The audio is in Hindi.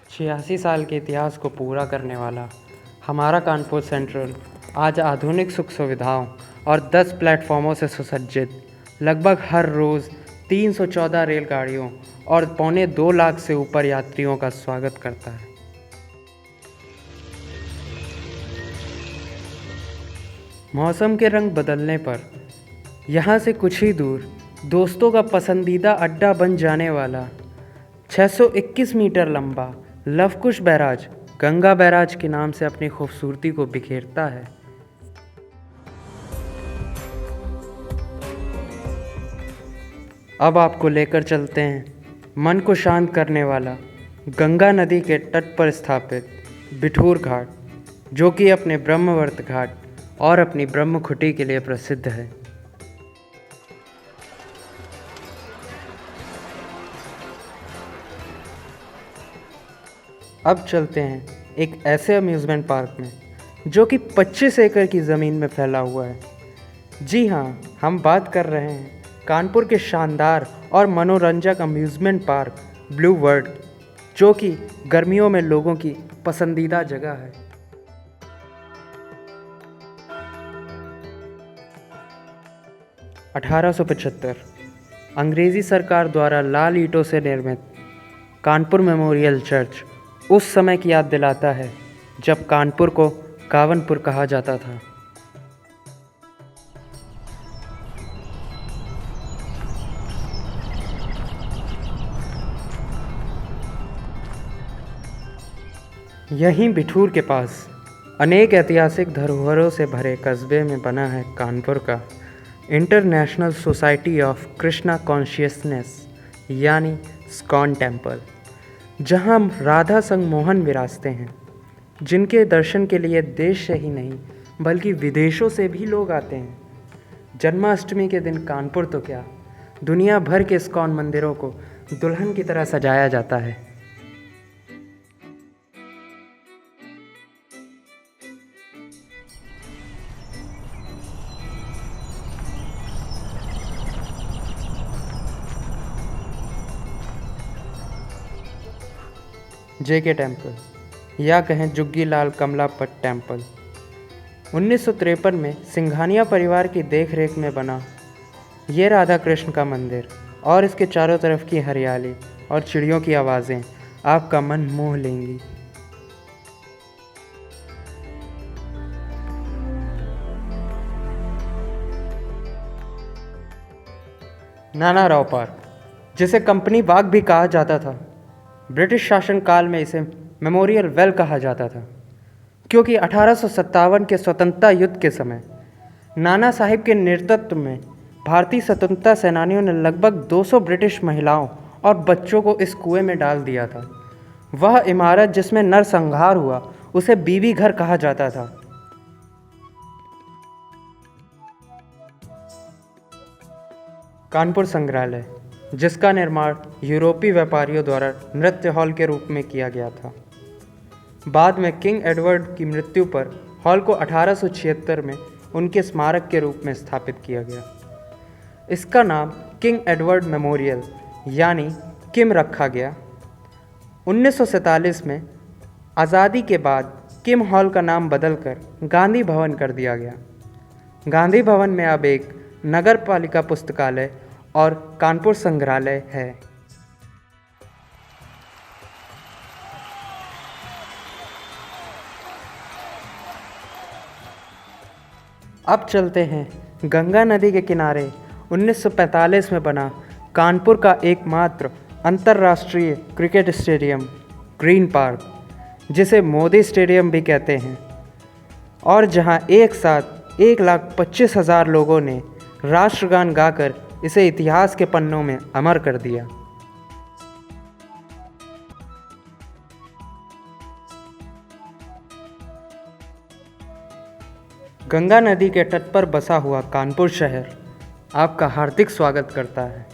छियासी साल के इतिहास को पूरा करने वाला हमारा कानपुर सेंट्रल आज आधुनिक सुख सुविधाओं और 10 प्लेटफॉर्मों से सुसज्जित लगभग हर रोज़ 314 रेलगाड़ियों और पौने 2 लाख से ऊपर यात्रियों का स्वागत करता है। मौसम के रंग बदलने पर यहाँ से कुछ ही दूर दोस्तों का पसंदीदा अड्डा बन जाने वाला 621 मीटर लंबा लवकुश बैराज गंगा बैराज के नाम से अपनी खूबसूरती को बिखेरता है। अब आपको लेकर चलते हैं मन को शांत करने वाला गंगा नदी के तट पर स्थापित बिठूर घाट, जो कि अपने ब्रह्मवर्त घाट और अपनी ब्रह्मखुटी के लिए प्रसिद्ध है। अब चलते हैं एक ऐसे अम्यूज़मेंट पार्क में जो कि 25 एकड़ की ज़मीन में फैला हुआ है। जी हाँ, हम बात कर रहे हैं कानपुर के शानदार और मनोरंजक अम्यूज़मेंट पार्क ब्लू वर्ल्ड, जो कि गर्मियों में लोगों की पसंदीदा जगह है। (1875) अंग्रेज़ी सरकार द्वारा लाल ईंटों से निर्मित कानपुर मेमोरियल चर्च उस समय की याद दिलाता है जब कानपुर को कावनपुर कहा जाता था। यहीं बिठूर के पास अनेक ऐतिहासिक धरोहरों से भरे कस्बे में बना है कानपुर का international society of Krishna consciousness यानी स्कॉन टेम्पल, जहां राधा संग मोहन विराजते हैं, जिनके दर्शन के लिए देश से ही नहीं बल्कि विदेशों से भी लोग आते हैं। जन्माष्टमी के दिन कानपुर तो क्या, दुनिया भर के इस्कॉन मंदिरों को दुल्हन की तरह सजाया जाता है। JK टेम्पल या कहें जुग्गी लाल कमलापत टेम्पल 1953 में सिंघानिया परिवार की देखरेख में बना ये राधा कृष्ण का मंदिर और इसके चारों तरफ की हरियाली और चिड़ियों की आवाज़ें आपका मन मोह लेंगी। नाना राव पार्क, जिसे कंपनी बाग भी कहा जाता था, ब्रिटिश शासन काल में इसे मेमोरियल वेल कहा जाता था, क्योंकि 1857 के स्वतंत्रता युद्ध के समय नाना साहिब के नेतृत्व में भारतीय स्वतंत्रता सेनानियों ने लगभग 200 ब्रिटिश महिलाओं और बच्चों को इस कुएं में डाल दिया था। वह इमारत जिसमें नरसंहार हुआ उसे बीबी घर कहा जाता था। कानपुर संग्रहालय, जिसका निर्माण यूरोपीय व्यापारियों द्वारा नृत्य हॉल के रूप में किया गया था। बाद में किंग एडवर्ड की मृत्यु पर हॉल को 1876 में उनके स्मारक के रूप में स्थापित किया गया। इसका नाम किंग एडवर्ड मेमोरियल यानी किम रखा गया। 1947 में आज़ादी के बाद किम हॉल का नाम बदलकर गांधी भवन कर दिया गया। गांधी भवन में अब एक नगर पालिका पुस्तकालय और कानपुर संग्रहालय है। अब चलते हैं गंगा नदी के किनारे 1945 में बना कानपुर का एकमात्र अंतर्राष्ट्रीय क्रिकेट स्टेडियम ग्रीन पार्क, जिसे मोदी स्टेडियम भी कहते हैं, और जहां एक साथ 1,25,000 लोगों ने राष्ट्रगान गाकर इसे इतिहास के पन्नों में अमर कर दिया। गंगा नदी के तट पर बसा हुआ कानपुर शहर आपका हार्दिक स्वागत करता है।